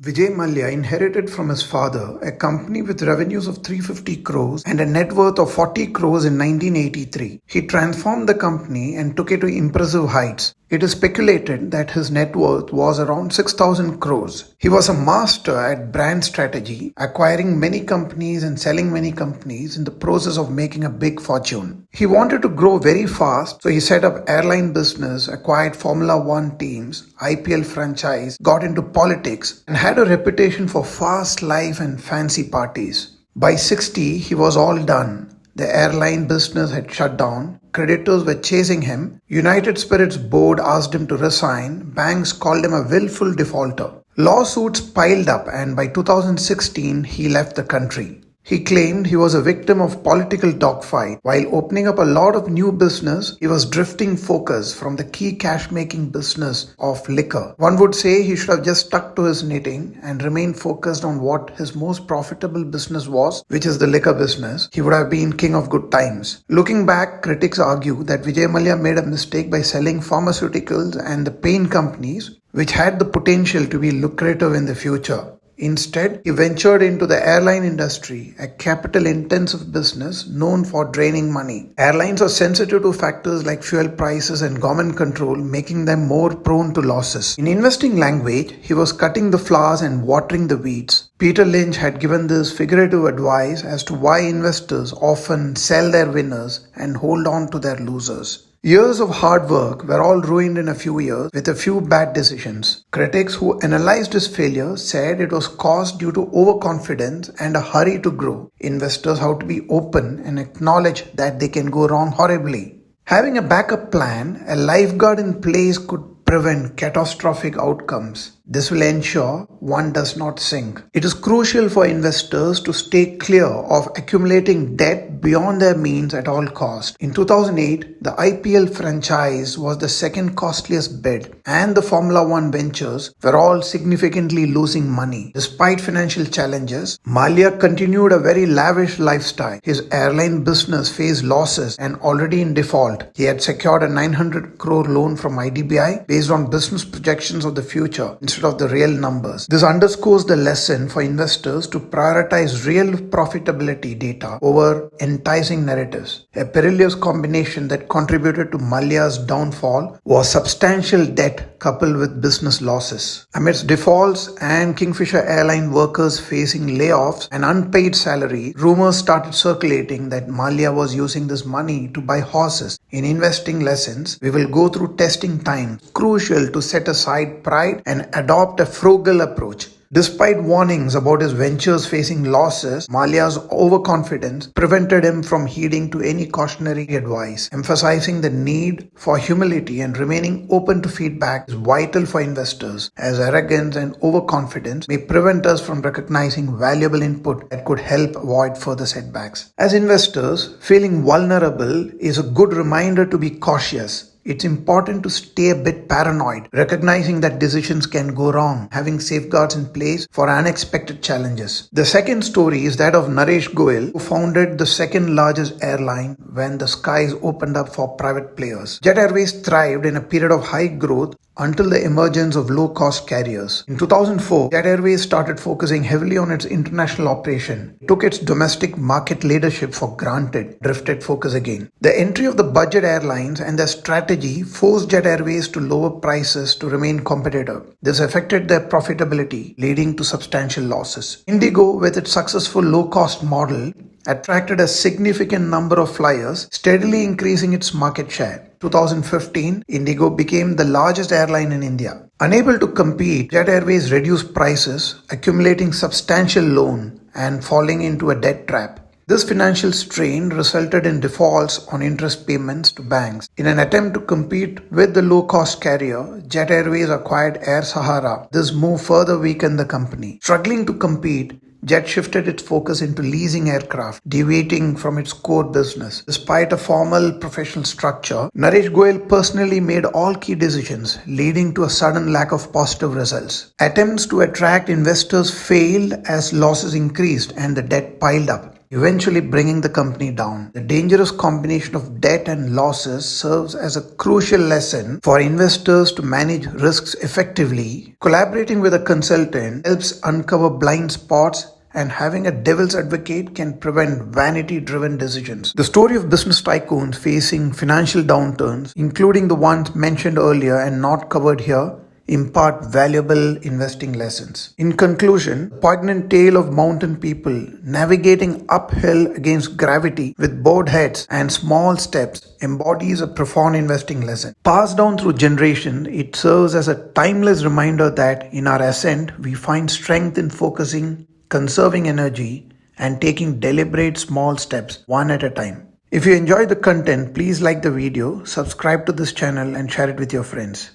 Vijay Mallya inherited from his father a company with revenues of 350 crores and a net worth of 40 crores in 1983. He transformed the company and took it to impressive heights. It is speculated that his net worth was around 6,000 crores. He was a master at brand strategy, acquiring many companies and selling many companies in the process of making a big fortune. He wanted to grow very fast, so he set up airline business, acquired Formula One teams, IPL franchise, got into politics, and had a reputation for fast life and fancy parties. By 60, he was all done. The airline business had shut down. Creditors were chasing him. United Spirits board asked him to resign. Banks called him a willful defaulter. Lawsuits piled up, and by 2016, he left the country. He claimed he was a victim of political dogfight. While opening up a lot of new business, he was drifting focus from the key cash-making business of liquor. One would say he should have just stuck to his knitting and remained focused on what his most profitable business was, which is the liquor business. He would have been king of good times. Looking back, critics argue that Vijay Mallya made a mistake by selling pharmaceuticals and the paint companies, which had the potential to be lucrative in the future. Instead, he ventured into the airline industry, a capital-intensive business known for draining money. Airlines are sensitive to factors like fuel prices and government control, making them more prone to losses. In investing language, he was cutting the flowers and watering the weeds. Peter Lynch had given this figurative advice as to why investors often sell their winners and hold on to their losers. Years of hard work were all ruined in a few years with a few bad decisions. Critics who analyzed his failure said it was caused due to overconfidence and a hurry to grow. Investors have to be open and acknowledge that they can go wrong horribly. Having a backup plan, a lifeguard in place could prevent catastrophic outcomes. This will ensure one does not sink. It is crucial for investors to stay clear of accumulating debt beyond their means at all costs. In 2008, the IPL franchise was the second costliest bid, and the Formula One ventures were all significantly losing money. Despite financial challenges, Mallya continued a very lavish lifestyle. His airline business faced losses and already in default. He had secured a 900 crore loan from IDBI based on business projections of the future instead of the real numbers. This underscores the lesson for investors to prioritize real profitability data over enticing narratives. A perilous combination that contributed to Mallya's downfall was substantial debt coupled with business losses. Amidst defaults and Kingfisher airline workers facing layoffs and unpaid salary, rumors started circulating that Mallya was using this money to buy horses. In investing lessons, we will go through testing time. Crucial to set aside pride and adopt a frugal approach. Despite warnings about his ventures facing losses, Mallya's overconfidence prevented him from heeding to any cautionary advice. Emphasizing the need for humility and remaining open to feedback is vital for investors, as arrogance and overconfidence may prevent us from recognizing valuable input that could help avoid further setbacks. As investors, feeling vulnerable is a good reminder to be cautious. It's important to stay a bit paranoid, recognizing that decisions can go wrong, having safeguards in place for unexpected challenges. The second story is that of Naresh Goyal, who founded the second largest airline when the skies opened up for private players. Jet Airways thrived in a period of high growth until the emergence of low-cost carriers. In 2004, Jet Airways started focusing heavily on its international operation. It took its domestic market leadership for granted, drifted focus again. The entry of the budget airlines and their strategy forced Jet Airways to lower prices to remain competitive. This affected their profitability, leading to substantial losses. Indigo, with its successful low-cost model, attracted a significant number of flyers, steadily increasing its market share. 2015, Indigo became the largest airline in India. Unable to compete, Jet Airways reduced prices, accumulating substantial loan and falling into a debt trap. This financial strain resulted in defaults on interest payments to banks. In an attempt to compete with the low-cost carrier, Jet Airways acquired Air Sahara. This move further weakened the company. Struggling to compete, Jet shifted its focus into leasing aircraft, deviating from its core business. Despite a formal professional structure, Naresh Goyal personally made all key decisions, leading to a sudden lack of positive results. Attempts to attract investors failed as losses increased and the debt piled up. eventually bringing the company down. The dangerous combination of debt and losses serves as a crucial lesson for investors to manage risks effectively. Collaborating with a consultant helps uncover blind spots, and having a devil's advocate can prevent vanity-driven decisions. The story of business tycoons facing financial downturns, including the ones mentioned earlier and not covered here, impart valuable investing lessons. In conclusion, the poignant tale of mountain people navigating uphill against gravity with bowed heads and small steps embodies a profound investing lesson. Passed down through generations, it serves as a timeless reminder that in our ascent, we find strength in focusing, conserving energy, and taking deliberate small steps one at a time. If you enjoy the content, please like the video, subscribe to this channel, and share it with your friends.